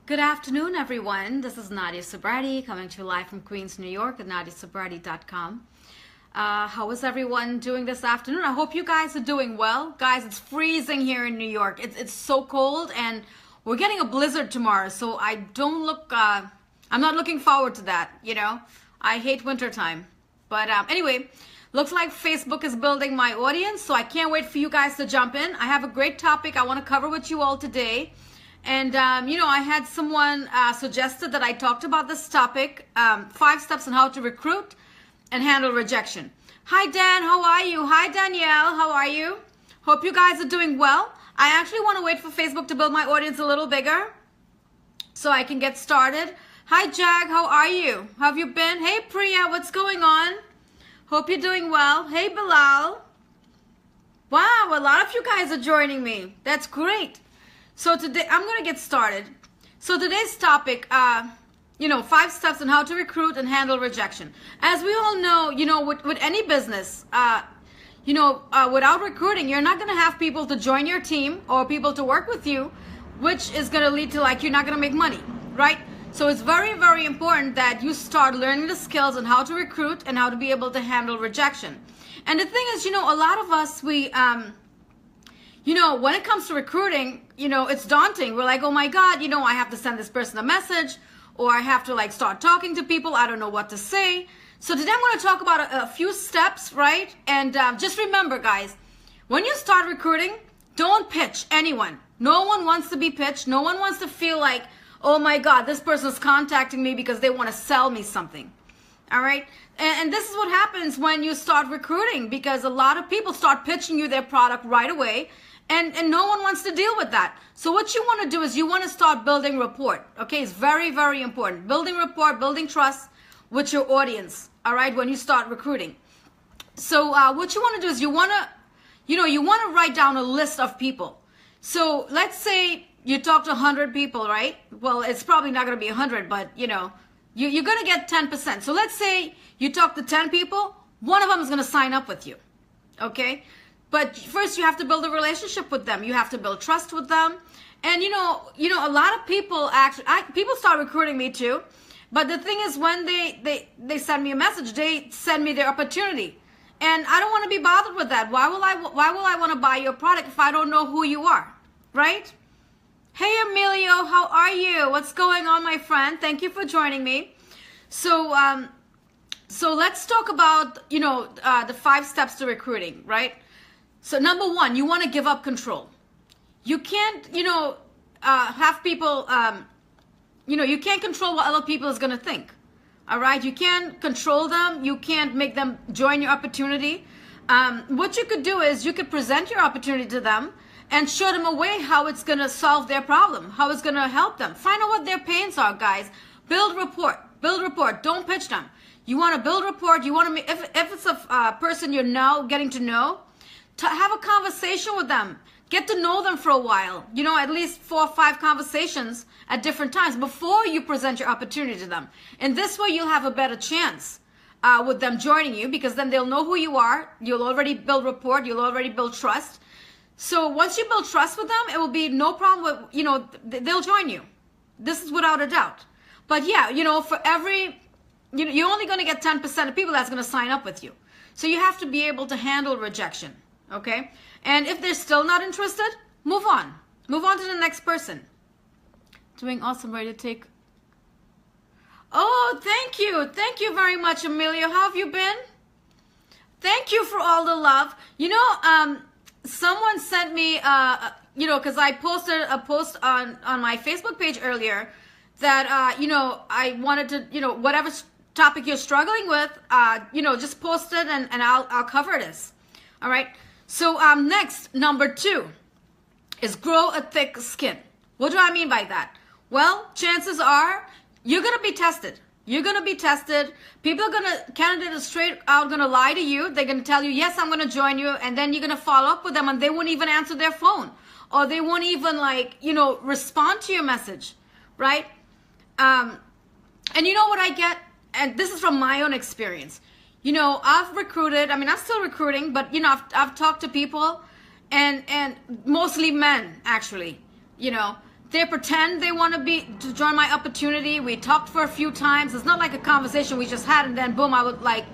Good afternoon, everyone. This is Nadia Sobrati coming to you live from Queens, New York at nadiasobrati.com. How is everyone doing this afternoon? I hope you guys are doing well. Guys, it's freezing here in New York. It's so cold, and we're getting a blizzard tomorrow, so I'm not looking forward to that, you know. I hate wintertime. But anyway, looks like Facebook is building my audience, so I can't wait for you guys to jump in. I have a great topic I want to cover with you all today. And, I had someone suggested that I talked about this topic, 5 steps on how to recruit and handle rejection. Hi, Dan. How are you? Hi, Danielle. How are you? Hope you guys are doing well. I actually want to wait for Facebook to build my audience a little bigger so I can get started. Hi, Jag. How are you? How have you been? Hey, Priya. What's going on? Hope you're doing well. Hey, Bilal. Wow, a lot of you guys are joining me. That's great. So today, I'm going to get started. So today's topic, 5 steps on how to recruit and handle rejection. As we all know, with any business, without recruiting, you're not going to have people to join your team or people to work with you, which is going to lead to you're not going to make money, right? So it's very, very important that you start learning the skills on how to recruit and how to be able to handle rejection. And the thing is, a lot of us, when it comes to recruiting, it's daunting. We're like, oh my God, I have to send this person a message, or I have to start talking to people. I don't know what to say. So today I'm going to talk about a few steps, right? And just remember, guys, when you start recruiting, don't pitch anyone. No one wants to be pitched. No one wants to feel like, oh my God, this person is contacting me because they want to sell me something. All right. And this is what happens when you start recruiting, because a lot of people start pitching you their product right away. And no one wants to deal with that. So what you want to do is you want to start building rapport. Okay, it's very, very important. Building rapport, building trust with your audience. All right, when you start recruiting. So what you want to do is you want to write down a list of people. So let's say you talk to 100 people, right? Well, it's probably not going to be 100, but you're going to get 10%. So let's say you talk to 10 people, one of them is going to sign up with you. Okay? But first you have to build a relationship with them. You have to build trust with them. And a lot of people people start recruiting me too. But the thing is, when they send me a message, they send me their opportunity. And I don't want to be bothered with that. Why will I want to buy your product if I don't know who you are? Right? Hey Emilio, how are you? What's going on, my friend? Thank you for joining me. So let's talk about, the 5 steps to recruiting, right? So number 1, you want to give up control. You can't, have people, you can't control what other people is going to think. All right. You can't control them. You can't make them join your opportunity. What you could do is you could present your opportunity to them and show them a way how it's going to solve their problem, how it's going to help them. Find out what their pains are, guys. Build rapport. Build rapport. Don't pitch them. You want to build rapport. You want to make, if it's a person you're now getting to know, to have a conversation with them. Get to know them for a while. At least 4 or 5 conversations at different times before you present your opportunity to them. And this way you'll have a better chance with them joining you, because then they'll know who you are. You'll already build rapport. You'll already build trust. So once you build trust with them, it will be no problem with, they'll join you. This is without a doubt. But yeah, for every, you're only going to get 10% of people that's going to sign up with you. So you have to be able to handle rejection. Okay? And if they're still not interested, move on. Move on to the next person. Doing awesome, ready to take. Oh, thank you. Thank you very much, Emilio. How have you been? Thank you for all the love. Someone sent me, because I posted a post on my Facebook page earlier that, I wanted to, whatever topic you're struggling with, just post it and I'll cover this. All right? So next, number 2 is grow a thick skin. What do I mean by that? Well, chances are you're going to be tested. You're going to be tested. Candidates are straight out going to lie to you. They're going to tell you, yes, I'm going to join you. And then you're going to follow up with them and they won't even answer their phone. Or they won't even respond to your message. Right? And you know what I get? And this is from my own experience. I've recruited, I'm still recruiting, but, I've talked to people and mostly men, actually, They pretend they want to join my opportunity. We talked for a few times. It's not like a conversation we just had and then boom, I would like,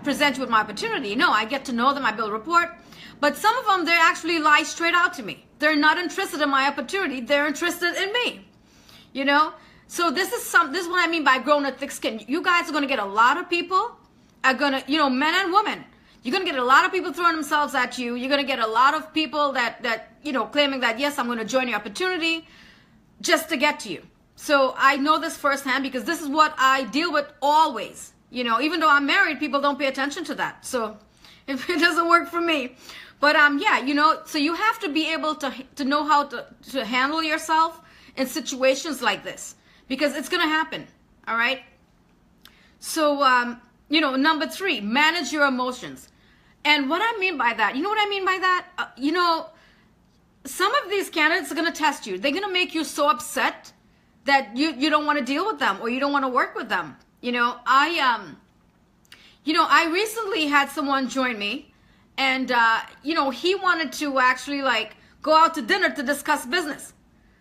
present you with my opportunity. No, I get to know them, I build rapport. But some of them, they actually lie straight out to me. They're not interested in my opportunity. They're interested in me, So this is what I mean by growing a thick skin. You guys are going to get a lot of people are going to, men and women. You're going to get a lot of people throwing themselves at you. You're going to get a lot of people that claiming that, yes, I'm going to join your opportunity just to get to you. So I know this firsthand because this is what I deal with always. Even though I'm married, people don't pay attention to that. So if it doesn't work for me. But so you have to be able to know how to handle yourself in situations like this because it's going to happen. All right. So, number 3, manage your emotions. And what I mean by that, some of these candidates are going to test you. They're going to make you so upset that you don't want to deal with them or you don't want to work with them. I recently had someone join me and, he wanted to actually go out to dinner to discuss business.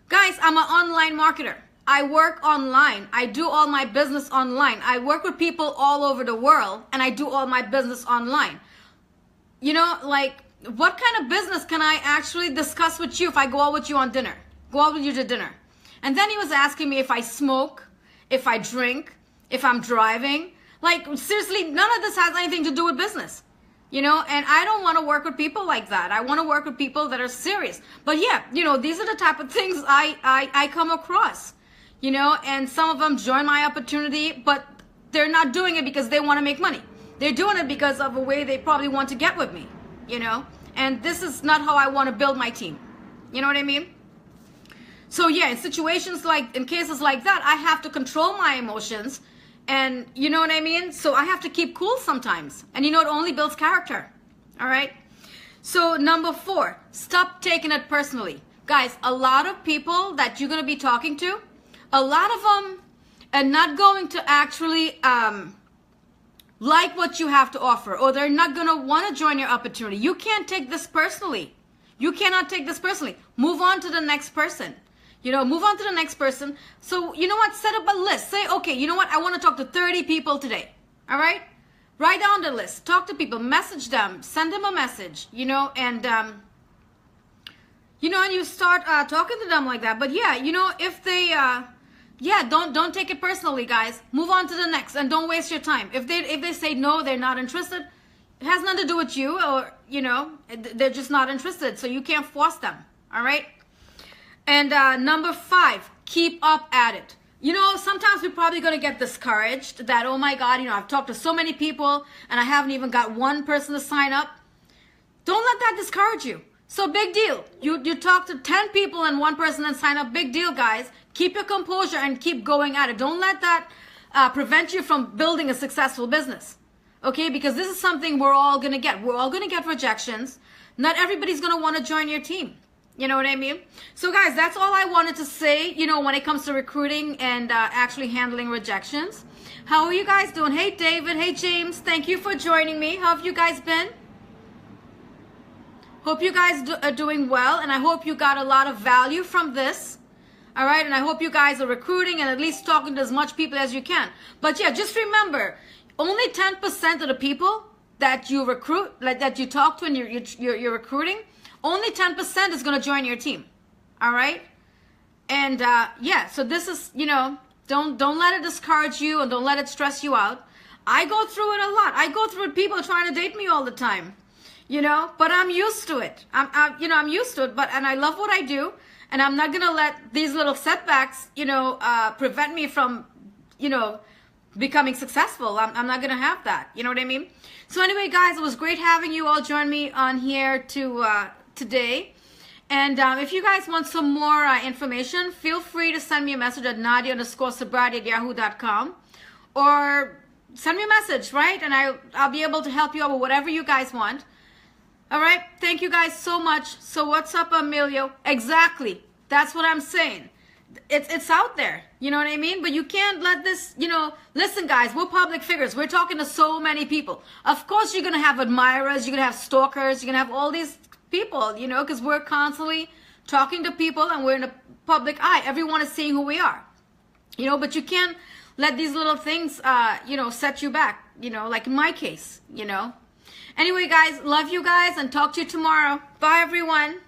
Guys, I'm an online marketer. I work online. I do all my business online. I work with people all over the world and I do all my business online. What kind of business can I actually discuss with you if I go out with you on dinner? Go out with you to dinner. And then he was asking me if I smoke, if I drink, if I'm driving. Seriously, none of this has anything to do with business. And I don't want to work with people like that. I want to work with people that are serious. But yeah, these are the type of things I come across. And some of them join my opportunity, but they're not doing it because they want to make money. They're doing it because of a way they probably want to get with me, and this is not how I want to build my team. You know what I mean? So yeah, in cases like that, I have to control my emotions and you know what I mean? So I have to keep cool sometimes and it only builds character. All right. So number 4, stop taking it personally. Guys, a lot of people that you're going to be talking to, a lot of them are not going to actually, like what you have to offer, or they're not going to want to join your opportunity. You can't take this personally. You cannot take this personally. Move on to the next person. Move on to the next person. So, set up a list. Say, okay, I want to talk to 30 people today. All right? Write down the list. Talk to people. Message them. Send them a message, and, and you start talking to them like that. But yeah, if they, don't take it personally, guys. Move on to the next and don't waste your time. If they say no, they're not interested, it has nothing to do with you or, they're just not interested. So you can't force them. All right. And number 5, keep up at it. Sometimes we're probably going to get discouraged that, oh my God, I've talked to so many people and I haven't even got one person to sign up. Don't let that discourage you. So big deal. You talk to 10 people and one person and sign up. Big deal, guys. Keep your composure and keep going at it. Don't let that prevent you from building a successful business. Okay? Because this is something we're all going to get. We're all going to get rejections. Not everybody's going to want to join your team. You know what I mean? So guys, that's all I wanted to say, when it comes to recruiting and actually handling rejections. How are you guys doing? Hey, David. Hey, James. Thank you for joining me. How have you guys been? Hope you guys are doing well, and I hope you got a lot of value from this. All right, and I hope you guys are recruiting and at least talking to as much people as you can. But yeah, just remember, only 10% of the people that you recruit, that you talk to and you're recruiting, only 10% is going to join your team. All right, and yeah, so this is, don't let it discourage you and don't let it stress you out. I go through it a lot. I go through it, people trying to date me all the time. But I'm used to it. I'm used to it, and I love what I do, and I'm not going to let these little setbacks, prevent me from, becoming successful. I'm not going to have that. You know what I mean? So anyway, guys, it was great having you all join me on here today. And if you guys want some more information, feel free to send me a message at nadia_sobradi@yahoo.com or send me a message, right? And I'll be able to help you out with whatever you guys want. All right. Thank you guys so much. So what's up, Emilio? Exactly. That's what I'm saying. It's out there. You know what I mean? But you can't let this, listen, guys, we're public figures. We're talking to so many people. Of course, you're going to have admirers. You're going to have stalkers. You're going to have all these people, because we're constantly talking to people and we're in a public eye. Everyone is seeing who we are, you know, but you can't let these little things, you know, set you back, you know, like in my case, you know. Anyway, guys, love you guys and talk to you tomorrow. Bye, everyone.